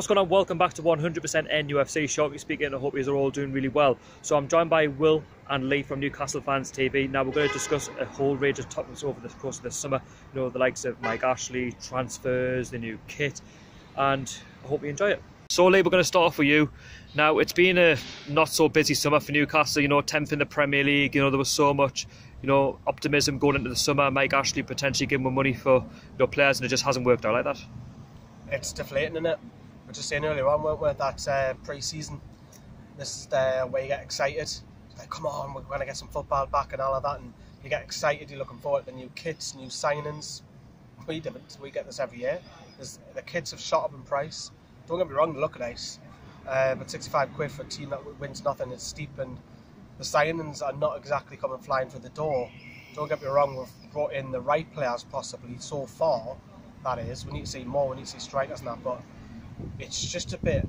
What's going on? Welcome back to 100% NUFC. Shortly speaking, I hope you are all doing really well. So I'm joined by Will and Lee from Newcastle Fans TV. Now we're going to discuss a whole range of topics over the course of the summer. You know, the likes of Mike Ashley, transfers, the new kit, and I hope you enjoy it. So Lee, we're going to start off with you. Now it's been a not so busy summer for Newcastle. You know, 10th in the Premier League. You know, there was so much, you know, optimism going into the summer. Mike Ashley potentially giving more money for, you know, players, and it just hasn't worked out like that. It's deflating, isn't it? We were just saying earlier on, weren't we, that pre-season, this is where you get excited. It's like, come on, we're going to get some football back and all of that, and you get excited, you're looking forward to the new kits, new signings. We get this every year. The kits have shot up in price. Don't get me wrong, they look nice, but 65 quid for a team that wins nothing is steep, and the signings are not exactly coming flying through the door. Don't get me wrong, we've brought in the right players possibly so far, that is. We need to see more, we need to see strikers and that, but it's just a bit,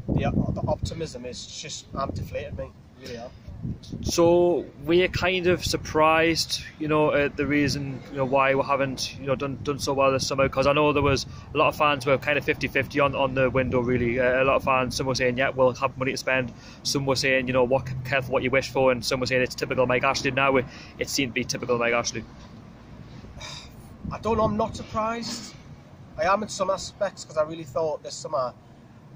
the optimism is just, I'm deflated, me, really am. So we're kind of surprised, you know, at the reason, you know, why we haven't, you know, done so well this summer, because I know there was a lot of fans were kind of 50-50 on the window, really. A lot of fans, some were saying, yeah, we'll have money to spend. Some were saying, you know, careful what you wish for, and some were saying it's typical Mike Ashley. Now it seemed to be typical Mike Ashley. I don't know, I'm not surprised. I am in some aspects, because I really thought this summer,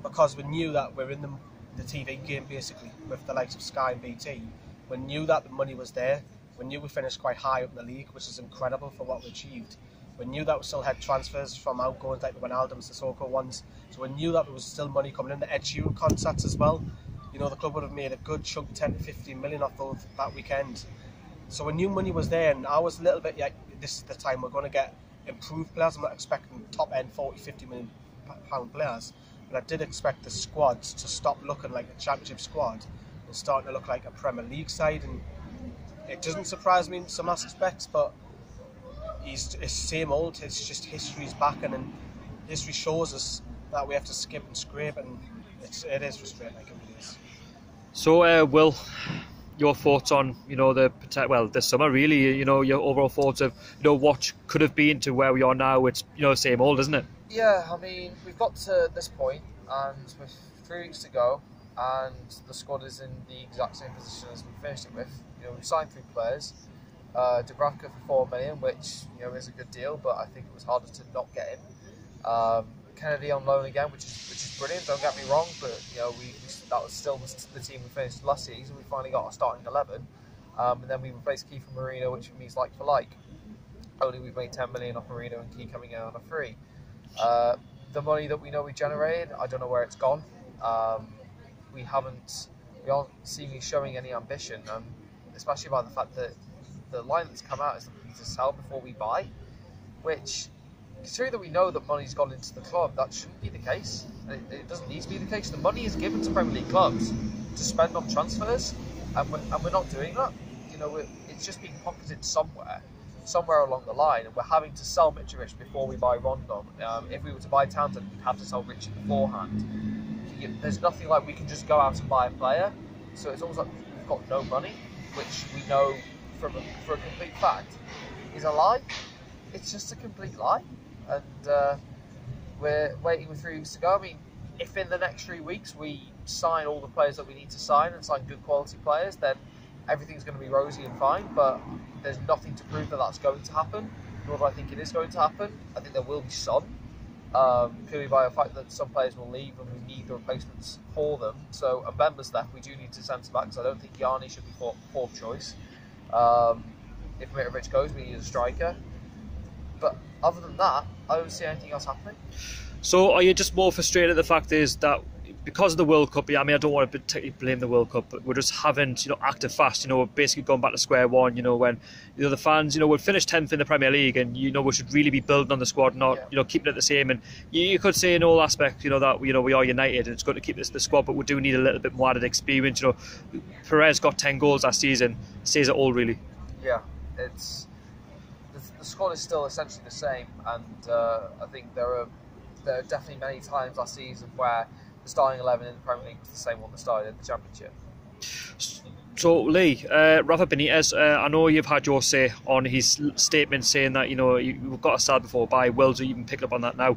because we knew that we're in the TV game basically with the likes of Sky and BT, we knew that the money was there. We knew we finished quite high up in the league, which is incredible for what we achieved. We knew that we still had transfers from outgoings like the Wijnaldums, the Sissoko ones, so we knew that there was still money coming in. The Ed Sheeran concerts as well, you know, the club would have made a good chunk, 10 to 15 million off those that weekend. So we knew money was there, and I was a little bit like, this is the time we're going to get improved players. I'm not expecting top end 40-50 million pound players, but I did expect the squads to stop looking like a championship squad and starting to look like a Premier League side. And it doesn't surprise me in some aspects, but it's same old. It's just history's back, and history shows us that we have to skip and scrape, and it is frustrating, like it really is. So Will, your thoughts on, you know, this summer, really, you know, your overall thoughts of, you know, what could have been to where we are now. It's, you know, same old, isn't it? Yeah, I mean, we've got to this point, and with 3 weeks to go, and the squad is in the exact same position as we finished it with. You know, we've signed 3 players, Dubravka for 4 million, which, you know, is a good deal, but I think it was harder to not get him. Kennedy on loan again, which is brilliant. Don't get me wrong, but you know, that was still the team we finished last season. We finally got our starting 11, and then we replaced Key for Marino, which means like for like. Only we've made 10 million off Marino and Key coming in on a free. The money that we know we generated, I don't know where it's gone. We aren't seemingly showing any ambition, especially by the fact that the line that's come out is that we need to sell before we buy, which, considering that we know that money's gone into the club, that shouldn't be the case. It doesn't need to be the case. The money is given to Premier League clubs to spend on transfers, and we're not doing that. You know, it's just being pocketed somewhere along the line, and we're having to sell Mitrovic before we buy Rondon. If we were to buy Townsend, we'd have to sell Richard beforehand. There's nothing like we can just go out and buy a player, so it's almost like we've got no money, which we know for a complete fact is a lie. It's just a complete lie. And we're waiting with 3 weeks to go. I mean, if in the next 3 weeks we sign all the players that we need to sign and sign good quality players, then everything's going to be rosy and fine, but there's nothing to prove that that's going to happen, nor do I think it is going to happen. I think there will be some, purely by the fact that some players will leave and we need the replacements for them. So, and Bemba's left, we do need to centre backs. I don't think Yanni should be fourth choice. If Mitrovic goes, we need a striker. But other than that, I don't see anything else happening. So are you just more frustrated? The fact is that because of the World Cup, I mean, I don't want to particularly blame the World Cup, but we just haven't, you know, acted fast. You know, we're basically going back to square one. You know, when, you know, the fans, you know, we'll finish 10th in the Premier League, and, you know, we should really be building on the squad, not, you know, keeping it the same. And you could say in all aspects, you know, that, you know, we are united and it's good to keep the squad, but we do need a little bit more added experience. You know, Perez got 10 goals last season, says it all, really. Yeah, it's the squad is still essentially the same, and I think there are definitely many times last season where the starting 11 in the Premier League was the same one that started in the Championship. So Lee, Rafa Benitez, I know you've had your say on his statement saying that, you know, you've got to sell before buy. Will's even picked up on that now.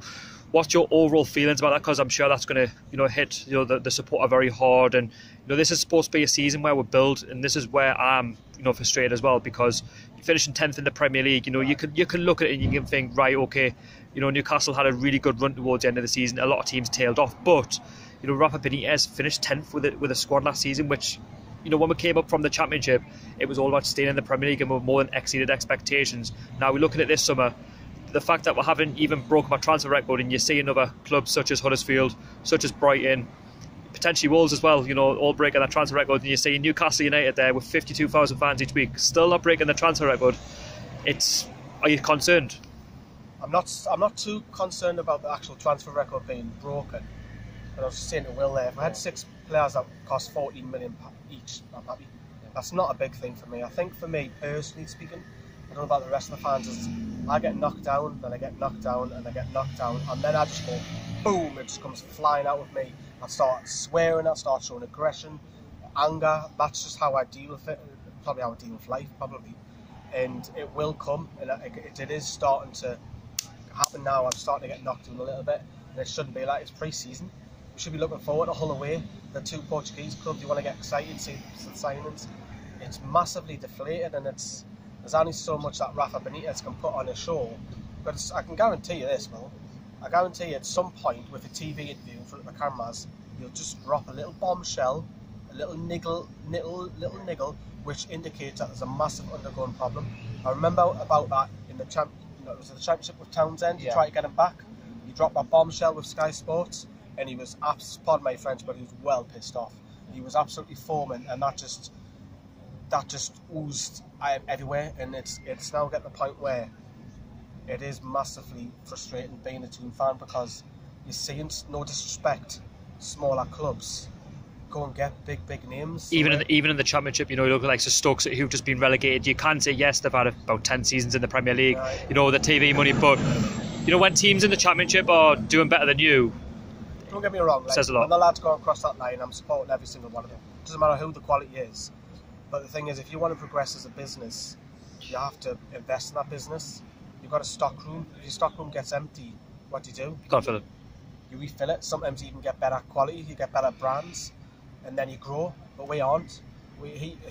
what's your overall feelings about that? Because I'm sure that's going to, you know, hit, you know, the supporter very hard. And, you know, this is supposed to be a season where we build, and this is where I'm, you know, frustrated as well, because you're finishing 10th in the Premier League. You know, you can look at it and you can think, right, okay, you know, Newcastle had a really good run towards the end of the season. A lot of teams tailed off, but, you know, Rafa Benitez finished 10th with a squad last season, which, you know, when we came up from the Championship, it was all about staying in the Premier League, and we more than exceeded expectations. Now we're looking at this summer, the fact that we haven't even broken our transfer record, and you see another clubs such as Huddersfield, such as Brighton, potentially Wolves as well, you know, all breaking their transfer record, and you see Newcastle United there with 52,000 fans each week, still not breaking the transfer record. Are you concerned? I'm not too concerned about the actual transfer record being broken. But I was just saying to Will there, if I had 6 players that cost 14 million each, I'm happy. That's not a big thing for me. I think for me, personally speaking, I don't know about the rest of the fans, is I get knocked down, then I get knocked down, and I get knocked down, and then I just go, boom, it just comes flying out of me. I start swearing, I start showing aggression, anger. That's just how I deal with it, probably how I deal with life, probably. And it will come, and it is starting to happen now. I'm starting to get knocked down a little bit, and it shouldn't be like it's pre-season. We should be looking forward to Hull away, the 2 Portuguese clubs. You want to get excited, see the signings. It's massively deflated, and there's only so much that Rafa Benitez can put on a show. But I can guarantee you this, Will. I guarantee you at some point with a TV interview in front of the cameras, you'll just drop a little bombshell, a little niggle, which indicates that there's a massive undergoing problem. I remember about that in the it was the Championship with Townsend. You tried to get him back. You dropped that bombshell with Sky Sports, and he was, pardon my French, but he was well pissed off. He was absolutely foaming, and that just oozed everywhere. And it's now getting to the point where it is massively frustrating being a Toon fan, because you're seeing, no disrespect, smaller clubs go and get big names. Even in the Championship, you know, you look at like Stokes who've just been relegated. You can say yes, they've had about 10 seasons in the Premier League. You know, the TV money, but you know, when teams in the Championship are doing better than you, don't get me wrong, like, says a lot. When the lads go across that line, I'm supporting every single one of them. Doesn't matter who the quality is. But the thing is, if you want to progress as a business, you have to invest in that business. You've got a stock room. If your stock room gets empty, what do? You can't fill it. You refill it. Sometimes you even get better quality, you get better brands, and then you grow. But we aren't.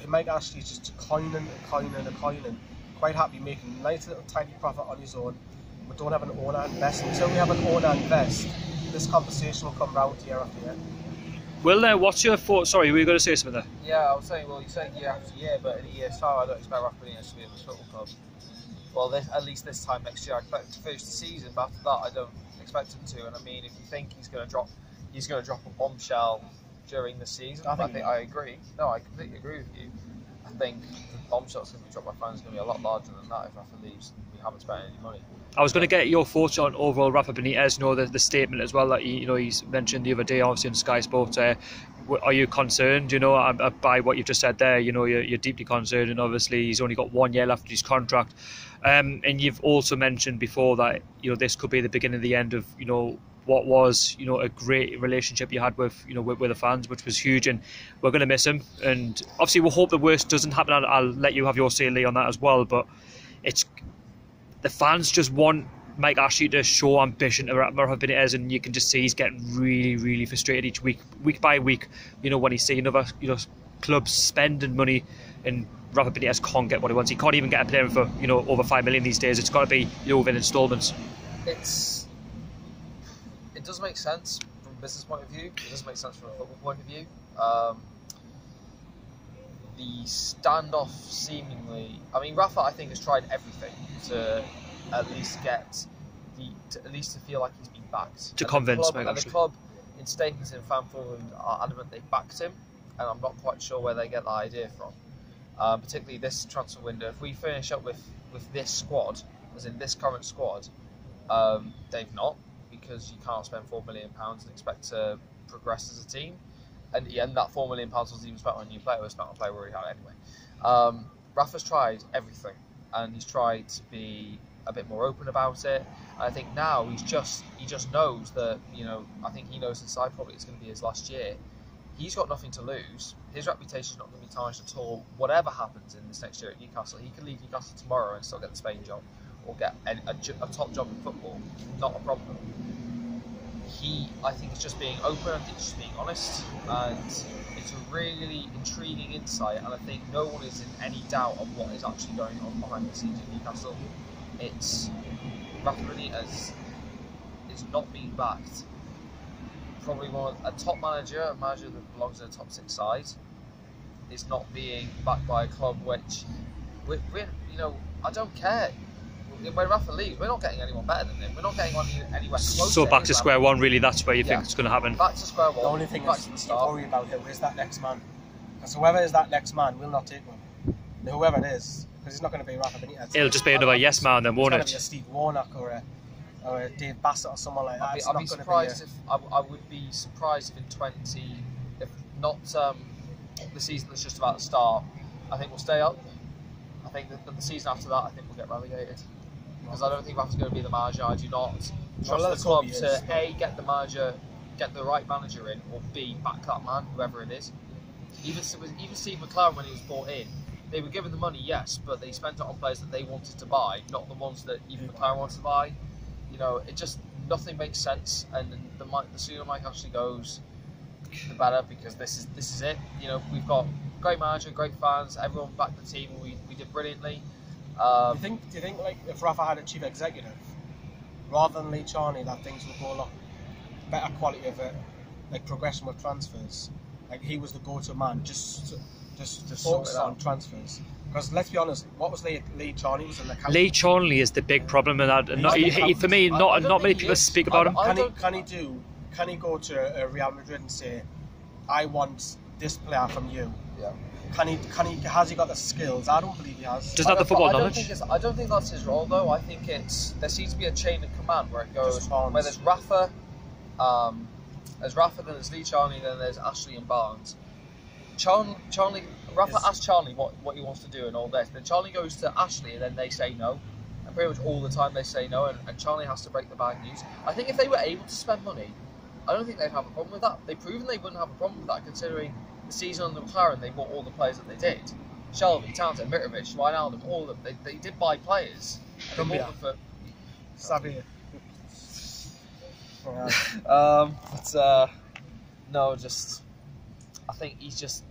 Mike Ashley's just coining. Quite happy making a nice little tiny profit on his own. We don't have an owner invest. Until we have an owner invest, this conversation will come round year after year. Will, what's your thought? Sorry, were you going to say something there? Yeah, I was saying, well, you're saying year after year, but in a year's time, I don't expect Rafa Benitez to be at the football club. Well, at least this time next year, I expect him to finish the season, but after that, I don't expect him to. And I mean, if you think he's going to drop a bombshell during the season, I agree. No, I completely agree with you. I think the bombshell's going to be dropped by fans is going to be a lot larger than that if Rafa leaves. We haven't spent any money. I was going to get your thoughts on overall Rafa Benitez. You know, the statement as well that he's mentioned the other day, obviously on Sky Sports. Are you concerned? You know, by what you've just said there. You know, you're deeply concerned, and obviously he's only got 1 year left of his contract. And you've also mentioned before that, you know, this could be the beginning of the end of, you know, what was, you know, a great relationship you had with, you know, with the fans, which was huge, and we're going to miss him. And obviously we'll hope the worst doesn't happen. I'll let you have your say, Lee, on that as well. But the fans just want Mike Ashley to show ambition to Rafa Benitez, and you can just see he's getting really frustrated each week by week. You know, when he's seeing other, you know, clubs spending money, and Rafa Benitez can't get what he wants. He can't even get a player for, you know, over 5 million these days. It's got to be, you know, within instalments. It does make sense from a business point of view. It does make sense from a football point of view. The standoff seemingly, I mean, Rafa, I think, has tried everything to at least to feel like he's been backed. To convince me, actually. The club, in statements in fan forum, are adamant they backed him, and I'm not quite sure where they get that idea from. Particularly this transfer window. If we finish up with this squad, as in this current squad, they've not, because you can't spend £4 million and expect to progress as a team. And that £4 million wasn't even spent on a new player, it was spent on a player we already had anyway. Rafa's tried everything, and he's tried to be a bit more open about it. And I think now he just knows that, you know, I think he knows inside probably it's going to be his last year. He's got nothing to lose. His reputation's not going to be tarnished at all. Whatever happens in this next year at Newcastle, he can leave Newcastle tomorrow and still get the Spain job, or get a top job in football. Not a problem. I think it's just being open, I think it's just being honest, and it's a really intriguing insight, and I think no one is in any doubt of what is actually going on behind the scenes at Newcastle. It's Rafa Benitez is not being backed. Probably a top manager, a manager that belongs in a top 6 side, is not being backed by a club which, you know, I don't care. When Rafa leaves, we're not getting anyone better than him. We're not getting anywhere close. So back to square one, really. That's where you think it's going to happen. Back to square one. The only thing is, you worry about it. Where's that next man? Because whoever is that next man will not take one. Whoever it is, because it's not going to be Rafa Benitez. It'll just be another yes man, then, won't it? It's going to be a Steve Warnock or a Dave Bassett or someone like that. I'd be surprised if I would be surprised if if not the season that's just about to start, I think we'll stay up. I think that the season after that, I think we'll get relegated. Because I don't think Rafa's going to be the manager. I do not trust the club to A, get the right manager in, or B, back that man, whoever it is. Even Steve McLaren, when he was brought in, they were given the money, yes, but they spent it on players that they wanted to buy, not the ones that even McLaren wanted to buy. You know, it just, nothing makes sense, and the sooner Mike Ashley goes, the better, because this is it. You know, we've got great manager, great fans, everyone backed the team, we did brilliantly. Do you think like if Rafa had a chief executive rather than Lee Charney, that things would go a lot better quality of it, like progression with transfers? Like he was the go-to man, just focus on transfers. Because let's be honest, what was Lee Charney was in the council. Lee Charney is the big problem in that. For me, not many people speak about him. Can he go to Real Madrid and say, I want this player from you? Yeah. Has he got the skills? I don't believe he has. Does not the football knowledge? I don't think that's his role though. I think there seems to be a chain of command where it goes where there's Rafa, then there's Lee Charney, then there's Ashley and Barnes. Rafa asks Charney what he wants to do and all this. Then Charney goes to Ashley and then they say no. And pretty much all the time they say no, and Charney has to break the bad news. I think if they were able to spend money, I don't think they'd have a problem with that. They've proven they wouldn't have a problem with that, considering the season under McLaren they bought all the players that they did. Shelby, Townsend, Mitrovic, Wijnaldum, all of them. They did buy players. And they bought them for Savia. No, just I think he's just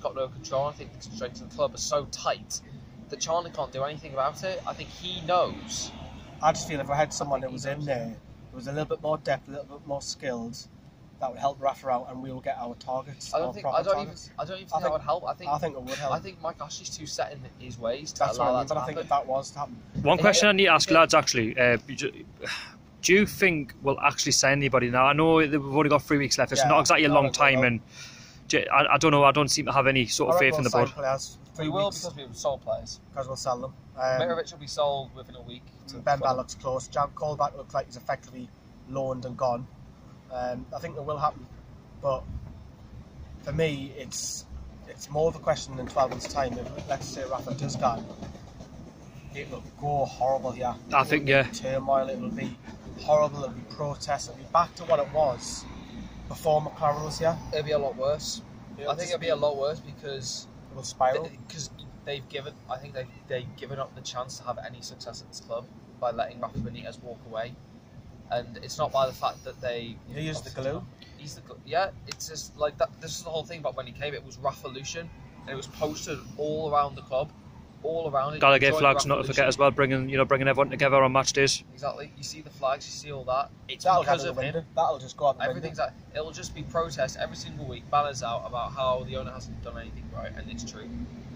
got no control. I think the constraints of the club are so tight that Charney can't do anything about it. I think he knows. I just feel if I had someone that was in there, who was a little bit more depth, a little bit more skilled, that would help Rafa out, and we will get our targets. I don't even think that would help. I think it would help. I think Mike Ashley's too set in his ways to That's allow what I mean, that to but happen. I think if that was to happen. One question I need to ask lads actually. Do you think we'll actually sign anybody now? I know we've only got 3 weeks left. It's not exactly a long time, and I don't know. I don't seem to have any sort of faith in the board. We will, because we've sold players. Because we'll sell them. Mitrovic will be sold within a week. Ben Bell looks close. Jack Colback looks like he's effectively loaned and gone. I think it will happen, but for me, it's more of a question in 12 months' time. If, let's say Rafa does go, it will go horrible here. I think, yeah. Turmoil. It will be horrible. It'll be protests. It'll be back to what it was before McLaren was here. It'll be a lot worse. I think it'll be a lot worse because it will spiral. Because they've given up the chance to have any success at this club by letting Rafa Benitez walk away. And it's not by the fact that they... He is the glue. He's the glue. Yeah, it's just like that. This is the whole thing about when he came. It was Rafa-lution, and it was posted all around the club, all around it. Gallagher flags, not to forget as well, bringing everyone together on match days. Exactly. You see the flags, you see all that. It's that'll because of him. That'll just go out the Everything's window. It'll just be protests every single week, banners out about how the owner hasn't done anything right, and it's true.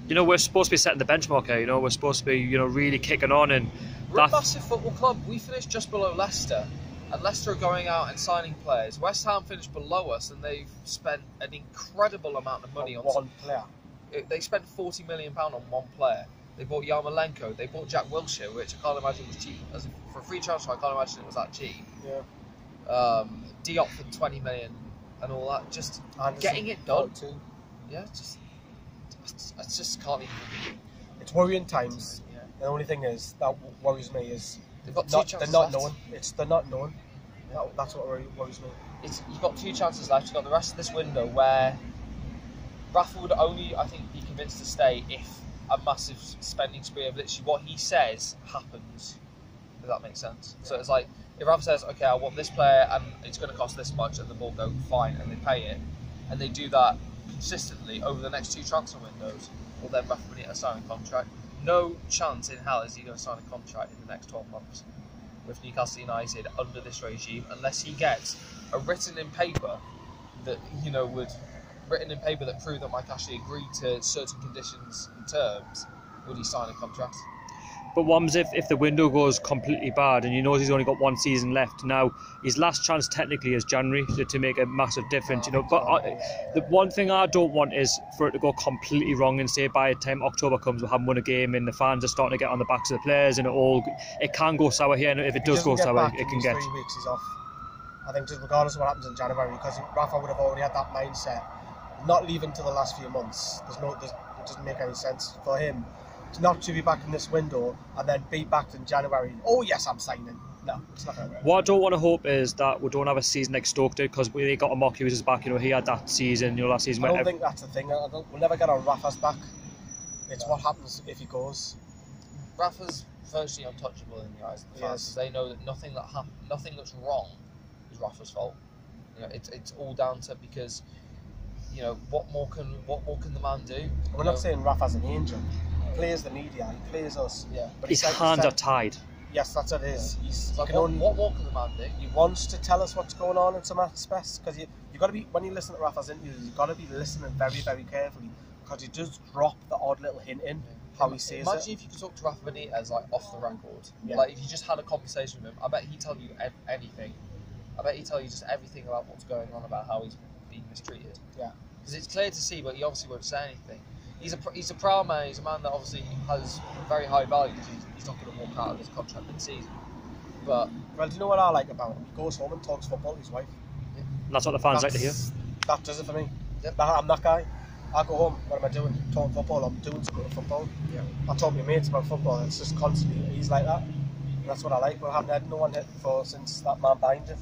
You know, we're supposed to be setting the benchmark here. You know, we're supposed to be, you know, really kicking on, and we're a massive football club. We finished just below Leicester, and Leicester are going out and signing players. West Ham finished below us, and they've spent an incredible amount of money on one player. They spent £40 million on one player. They bought Yarmolenko. They bought Jack Wilshere, which I can't imagine was cheap. For a free transfer, I can't imagine it was that cheap. Yeah. Diop for 20 million and all that. Just getting it done. Yeah, I just can't even. It's worrying times. Yeah. The only thing is that worries me is they've got they're not known. They're not known. Yeah. That's what worries me. You've got 2 chances left. You've got the rest of this window where Rafa would only, I think, be convinced to stay if a massive spending spree of literally what he says happens. Does that make sense? Yeah. So it's like If Rafa says, okay, I want this player and it's going to cost this much, and the ball go fine and they pay it, and they do that consistently over the next 2 transfer windows, will then Rafa Benitez sign a contract? No chance in hell is he going to sign a contract in the next 12 months with Newcastle United under this regime, unless he gets a written in paper that, you know, that prove that Mike Ashley agreed to certain conditions and terms. Would he sign a contract? But what happens if the window goes completely bad and he knows he's only got 1 season left? Now his last chance technically is January to make a massive difference, you know. But the one thing I don't want is for it to go completely wrong and say by the time October comes we haven't won a game and the fans are starting to get on the backs of the players and it can go sour here. And if it does go sour, it can get. 3 weeks he's off. I think just regardless of what happens in January, because Rafa would have already had that mindset, not leaving till the last few months. It doesn't make any sense for him not to be back in this window and then be back in January. Oh yes, I'm signing. No, it's not going to work. What I don't want to hope is that we don't have a season like Stoke did, because we got a mock users back. You know, he had that season. You know, last season. I don't think that's the thing. We'll never get on Rafa's back. It's what happens if he goes. Rafa's virtually untouchable in the eyes of the fans. They know that nothing that's wrong is Rafa's fault. You know, it's all down to, because, you know, what more can the man do? We're not saying Rafa's an angel. He plays the media, he plays us. Yeah. But his hands are tied. Yes, that's what it is. What more can the man do? He wants to tell us what's going on in some aspects, because you got to be, when you listen to Rafa's interviews, you've got to be listening very, very carefully, because he does drop the odd little hint in how he says it. Imagine if you could talk to Rafa Benitez like off the record. Yeah. Like if you just had a conversation with him, I bet he'd tell you anything. I bet he'd tell you just everything about what's going on, about how he's being mistreated. Yeah. Because it's clear to see, but he obviously won't say anything. He's a proud man. He's a man that obviously has very high values. He's not going to walk out of his contract mid-season. But well, do you know what I like about him? He goes home and talks football to his wife. And that's what the fans like to hear. That does it for me. Yep. I'm that guy. I go home. What am I doing? Talking football. I'm doing something with football. Yeah. I talk to my mates about football. It's just constantly. He's like that. And that's what I like. We haven't had no one hit before since that man behind it.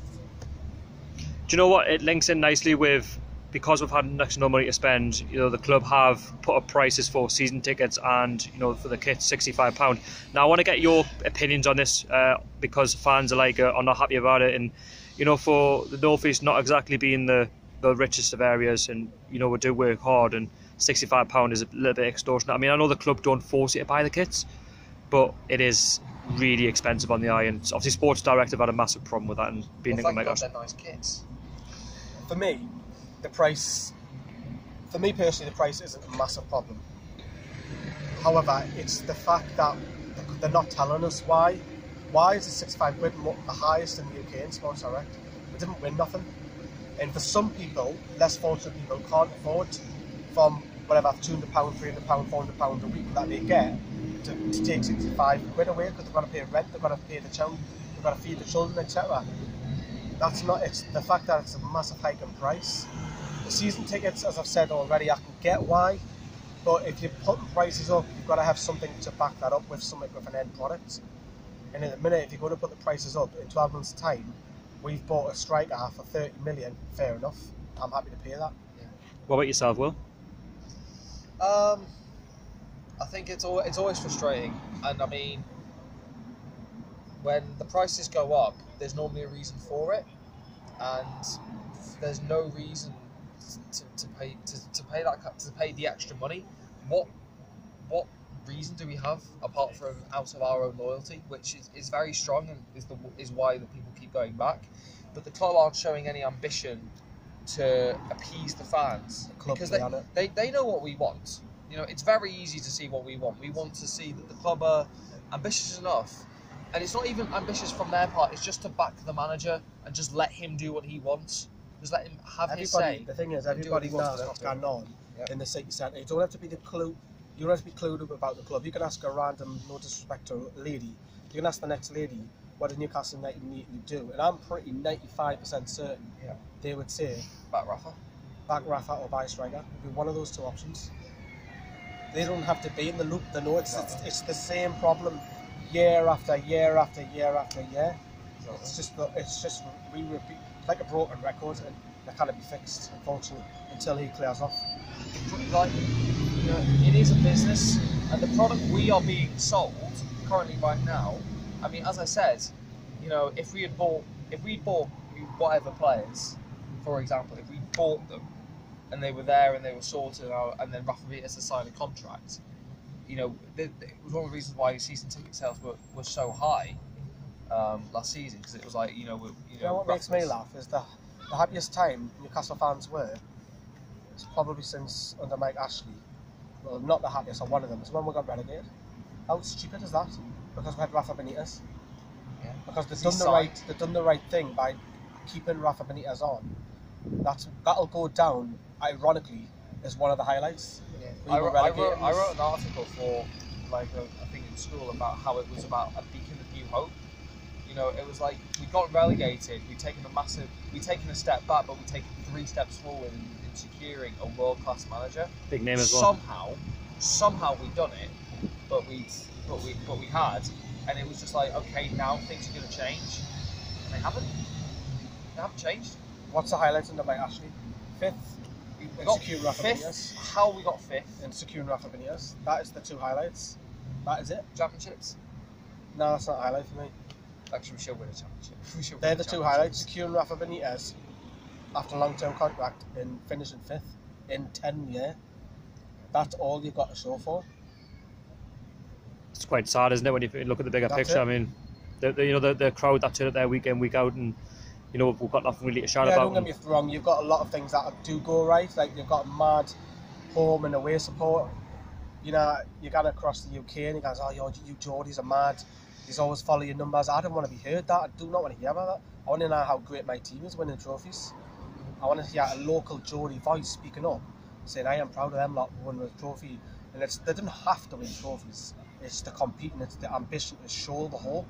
Do you know what? It links in nicely with, because we've had next to no money to spend, you know, the club have put up prices for season tickets and, you know, for the kits, £65. Now I want to get your opinions on this, because fans are not happy about it, and, you know, for the North East not exactly being the richest of areas, and, you know, we do work hard, and £65 is a little bit extortionate. I mean, I know the club don't force you to buy the kits, but it is really expensive on the eye, and obviously Sports Director have had a massive problem with that, and being thank God they're nice kits. For me, the price, for me personally, the price isn't a massive problem. However, it's the fact that they're not telling us why. Why is it £65 the highest in the UK in Sports Direct? We didn't win nothing. And for some people, less fortunate people, can't afford from whatever, £200, £300, £400 a week that they get to take £65 away, because they've got to pay rent, they've got to pay the child, they've got to feed the children, etc. That's not, it's the fact that it's a massive hike in price. The season tickets, as I've said already, I can get why, but if you're putting prices up, you've got to have something to back that up with, something with an end product. And in a minute, if you're going to put the prices up in 12 months' time, we've bought a striker for 30 million, fair enough. I'm happy to pay that. Yeah. What about yourself, Will? I think it's always frustrating, and I mean, when the prices go up, there's normally a reason for it, and there's no reason to pay the extra money. What reason do we have apart from out of our own loyalty, which is very strong and is why the people keep going back? But the club aren't showing any ambition to appease the fans, because they know what we want. You know, it's very easy to see what we want. We want to see that the club are ambitious enough, and it's not even ambitious from their part. It's just to back the manager and just let him do what he wants. Just let him have his say. The thing is, everybody knows what's going on in the city centre. You don't have to be you don't have to be clued up about the club. You can ask a random, no disrespect to a lady, you can ask the next lady, what does Newcastle United need to do? And I'm pretty 95% certain they would say, back Rafa. Back Rafa or buy a striker. It would be one of those two options. They don't have to be in the loop. They know it's the same problem year after year after year after year. It's just re-repeat, like a broken record, and that can't be fixed, unfortunately, until he clears off. Like, you know, it is a business, and the product we are being sold currently right now, I mean, as I said, you know, if we bought whatever players, for example, if we bought them and they were there and they were sorted out, and then Rafa Benitez signed a contract, you know, it was one of the reasons why season ticket sales were so high last season, because it was like, you know, what makes me laugh is the happiest time Newcastle fans were is probably since under Mike Ashley. Well, not the happiest, or one of them, is when we got relegated. How stupid is that? Because we had Rafa Benitez. Yeah. Because they've done the right thing by keeping Rafa Benitez on. That'll go down, ironically, as one of the highlights. Yeah. I wrote an article for, like, I think in school, about how it was about a beacon of new hope. You know, it was like we got relegated, we've taken a step back, but we've taken 3 steps forward in securing a world-class manager. Big name as well. Somehow we've done it, but we had, and it was just like, okay, now things are going to change, and they haven't. They haven't changed. What's the highlights under Mike Ashley? 5th. We got 5th. How we got 5th? In securing Rafa Benitez. That is the 2 highlights. That is it. Championships? No, that's not a highlight for me. Actually, we should win a championship. They're the 2 highlights. Securing Rafa Benitez after a long-term contract and finishing 5th in 10 years. That's all you've got to show for. It's quite sad, isn't it, when you look at the bigger picture? I mean, the crowd that turn up there week in, week out, and you know, we've got nothing really to shout about. Don't get me wrong, you've got a lot of things that do go right. Like, you've got mad home and away support. You know, you got across the UK and you guys, oh, you Geordies are mad. You always follow your numbers. I don't want to be heard that. I do not want to hear about that. I want to know how great my team is winning trophies. I want to hear a local Geordie voice speaking up, saying, I am proud of them lot who won the trophy. And they didn't have to win trophies. It's the competing, it's the ambition to show the hope.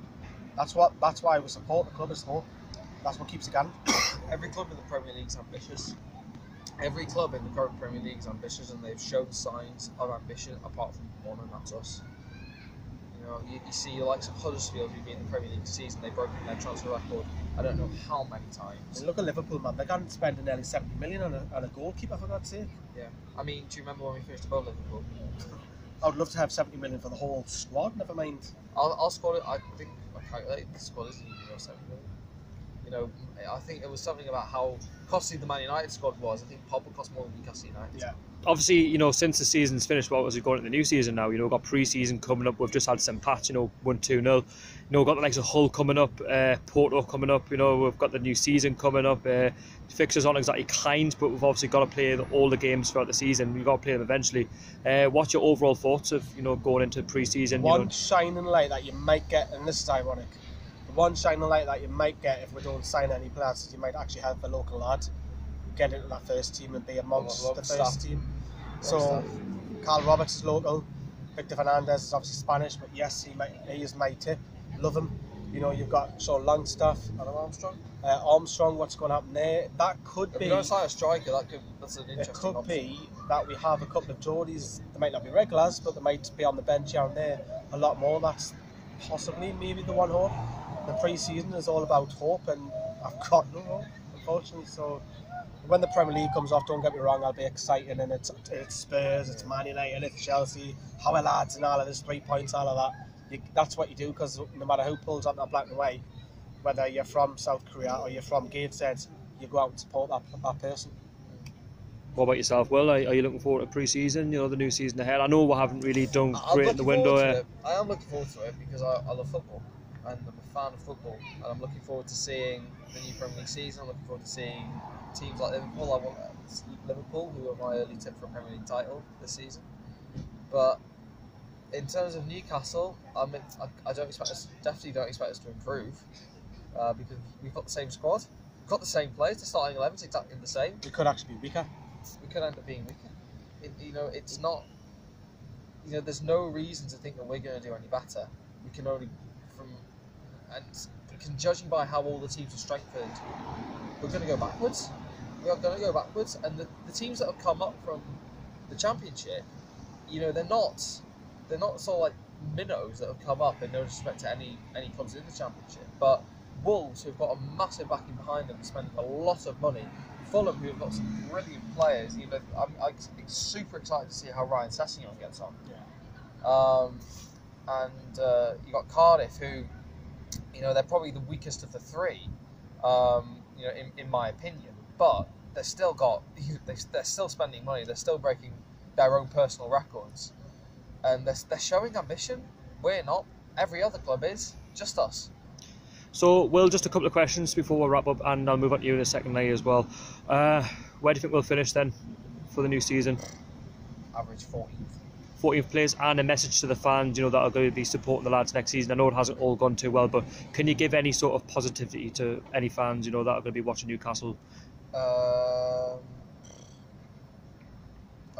That's why we support the club, is hope. That's what keeps it going. Every club in the Premier League is ambitious. Every club in the current Premier League is ambitious, and they've shown signs of ambition apart from one, and that's us. You know, you see the likes of Huddersfield, who've been in the Premier League this season, they've broken their transfer record I don't know how many times. And look at Liverpool, man. They can't spend nearly 70 million on a goalkeeper, for God's sake. Yeah. I mean, do you remember when we finished above Liverpool? I would love to have 70 million for the whole squad, never mind. Our squad, I think, I calculated the squad isn't even 70 million. You know, I think it was something about how costly the Man United squad was. I think Pogba cost more than Newcastle United. Yeah. Obviously, you know, since the season's finished, well, as we go into the new season now, you know, we've got pre-season coming up. We've just had St. Pat's, you know, 1-2-0. You know, we've got the likes of Hull coming up, Porto coming up. You know, we've got the new season coming up. Fixtures aren't exactly kind, but we've obviously got to play all the games throughout the season. We've got to play them eventually. What's your overall thoughts of, you know, going into pre-season? One shining light that you might get, and this is ironic, the one shining light that you might get if we don't sign any players, you might actually help a local lad get into that first team and be amongst the first team. So, Carl Roberts is local, Victor Fernandez is obviously Spanish, but yes, he is my tip. Love him. You know, you've got Sean Longstaff, Armstrong. What's going to happen there? That could be. If we don't sign a striker, that's an interesting It could option. be that we have a couple of Geordies. They might not be regulars, but they might be on the bench here and there a lot more. That's possibly maybe the one hope. The pre-season is all about hope, and I've got no hope, unfortunately. So when the Premier League comes off, don't get me wrong, I'll be excited, and it's Spurs, it's Man United, it's Chelsea, how are lads and all of this, 3 points, all of that. That's what you do, because no matter who pulls up that black and white, whether you're from South Korea or you're from Gateshead, you go out and support that person. What about yourself, Will? Are you looking forward to pre-season? You know, the new season ahead. I know we haven't really done great in the window. I am looking forward to it because I love football, and I'm a fan of football, and I'm looking forward to seeing the new Premier League season. I'm looking forward to seeing teams like Liverpool. I want Liverpool, who are my early tip for a Premier League title this season. But in terms of Newcastle, I definitely don't expect us to improve because we've got the same squad, we've got the same players. The starting 11 is exactly the same. We could actually be weaker. We could end up being weaker. You know, it's not. You know, there's no reason to think that we're going to do any better. We can only judging by how all the teams are strengthened, we're going to go backwards. We are going to go backwards, and the teams that have come up from the Championship, you know, they're not sort of like minnows that have come up, in no disrespect to any clubs in the Championship, but Wolves, who've got a massive backing behind them, spend a lot of money. Fulham, who have got some brilliant players. You know, I'm super excited to see how Ryan Sessegnon gets on. Yeah. And you got Cardiff, who you know, they're probably the weakest of the three, you know, in my opinion. But they're still spending money. They're still breaking their own personal records, and they're showing ambition. We're not. Every other club is. Just us. So, Will, just a couple of questions before we wrap up, and I'll move on to you in a second, Lee, as well. Where do you think we'll finish then for the new season? Average 14th. 14th place, and a message to the fans, you know, that are going to be supporting the lads next season. I know it hasn't all gone too well, but can you give any sort of positivity to any fans, you know, that are going to be watching Newcastle? I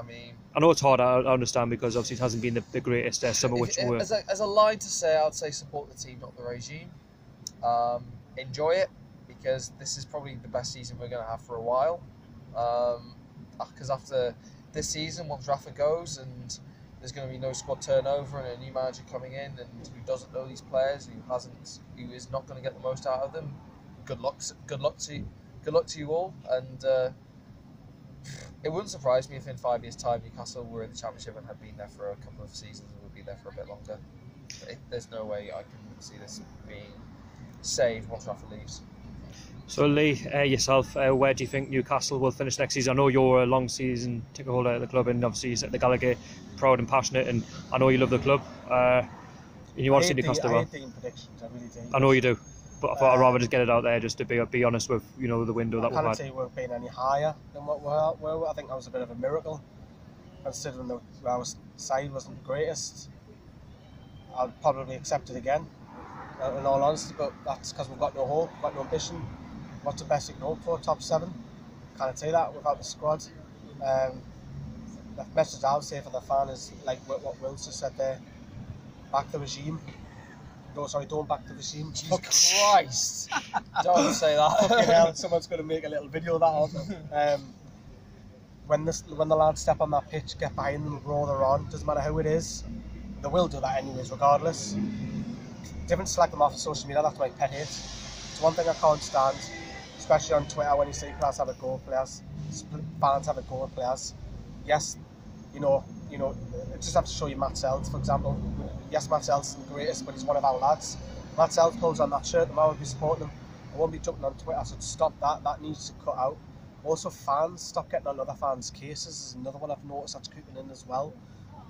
mean, I know it's hard, I understand, because obviously it hasn't been the greatest summer, which were... As a line to say, I'd say support the team, not the regime. Enjoy it, because this is probably the best season we're going to have for a while. Because after this season, once Rafa goes and there's going to be no squad turnover and a new manager coming in and who doesn't know these players, who is not going to get the most out of them, good luck to you all. And it wouldn't surprise me if in 5 years' time Newcastle were in the Championship and had been there for a couple of seasons and would be there for a bit longer. There's no way I can see this being saved once Rafa leaves. So Lee, yourself, where do you think Newcastle will finish next season? I know you're a long season ticket holder at the club, and obviously you set the Gallagher, proud and passionate, and I know you love the club. And you want to see Newcastle well. I hate the predictions, I really do. I know you do, but I thought I'd rather just get it out there, just to be honest with, you know, the window that we've had. I can't say we've been any higher than what we're. I think that was a bit of a miracle, considering our side wasn't the greatest. I'll probably accept it again, in all honesty, but that's because we've got no hope, we've got no ambition. What's the best you can hope for? Top 7? Can't say that without the squad. The message I would say for the fan is like what Will's just said there: back the regime. No, sorry, don't back the regime. Jesus Christ! Don't say that. Fucking hell, someone's going to make a little video of that, aren't they? When the lads step on that pitch, get behind them, roar they're on. Doesn't matter who it is, they will do that anyways, regardless. Different select them off of social media. That's my pet hate. It's one thing I can't stand, especially on Twitter, when you see players have a go at players, fans have a go at players. Yes, you know, just have to show you Matt Sells, for example. Yes, Matt Sells is the greatest, but he's one of our lads. Matt Sells pulls on that shirt, and I would be supporting him. I won't be jumping on Twitter, so stop that. That needs to cut out. Also, fans, stop getting on other fans' cases. Is another one I've noticed that's creeping in as well.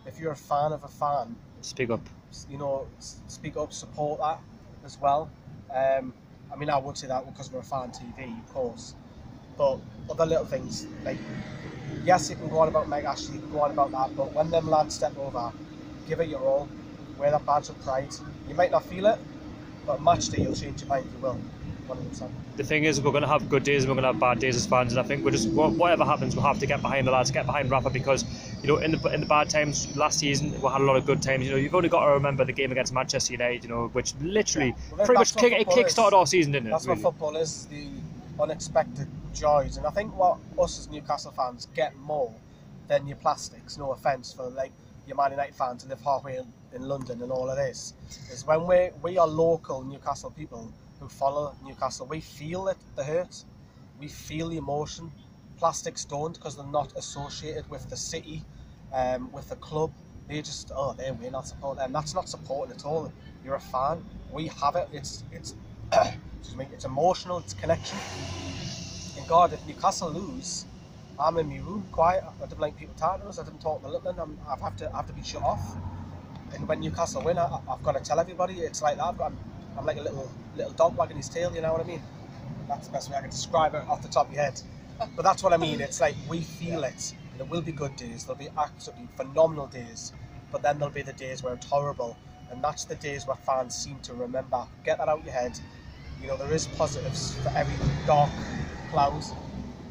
If you're a fan of a fan, speak up. You know, speak up, support that as well. I mean, I would say that because we're a fan TV, of course. But other little things, like, yes, you can go on about Meg Ashley, you can go on about that, but when them lads step over, give it your all, wear that badge of pride. You might not feel it, but match day you'll change your mind, you will. 100%. The thing is, we're going to have good days and we're going to have bad days as fans, and I think whatever happens, we'll have to get behind the lads, get behind Rafa, because, you know, in the bad times last season, we had a lot of good times. You know, you've only got to remember the game against Manchester United, you know, which literally pretty much kick-started our season, didn't it? That's really what football is, the unexpected joys. And I think what us as Newcastle fans get more than your plastics, no offence for like your Man United fans who live halfway in London and all of this, is when we are local Newcastle people who follow Newcastle, we feel it, the hurt, we feel the emotion. Plastics don't, because they're not associated with the city, with the club. They just, they win, I'll support them. That's not supporting at all. You're a fan. We have it. It's excuse me, it's emotional, it's connection. And God, if Newcastle lose, I'm in my room, quiet. I don't like people talking to us. I didn't talk to Littman. I have to be shut off. And when Newcastle win, I've got to tell everybody. It's like that. I'm like a little dog wagging his tail, you know what I mean? That's the best way I can describe it off the top of your head. But that's what I mean. It's like we feel it. And there will be good days. There'll be absolutely phenomenal days. But then there'll be the days where it's horrible. And that's the days where fans seem to remember. Get that out of your head. You know, there is positives for every dark cloud.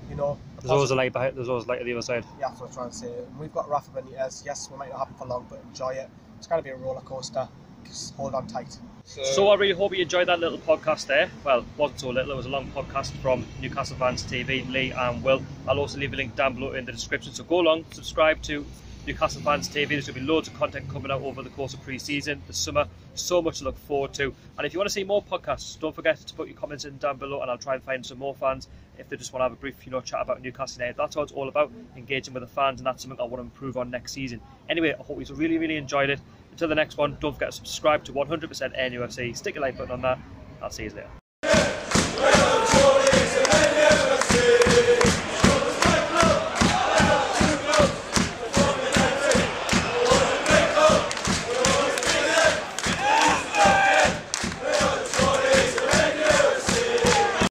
You know, there's always a light behind. There's always light at the other side. Yeah, that's what I'm trying to say. And we've got Rafa Benitez. Yes, we might not have him for long, but enjoy it. It's going to be a roller coaster. Just hold on tight. So I really hope you enjoyed that little podcast there. Well, it wasn't so little, it was a long podcast from Newcastle Fans TV, Lee and Will. I'll also leave a link down below in the description, so go along, subscribe to Newcastle Fans TV. There's going to be loads of content coming out over the course of pre-season, the summer, so much to look forward to. And if you want to see more podcasts, don't forget to put your comments in down below, and I'll try and find some more fans if they just want to have a brief, chat about Newcastle United. That's what it's all about, engaging with the fans, and that's something I want to improve on next season. Anyway, I hope you really, really enjoyed it. Until the next one, don't forget to subscribe to 100% NUFC. Stick a like button on that. I'll see you later.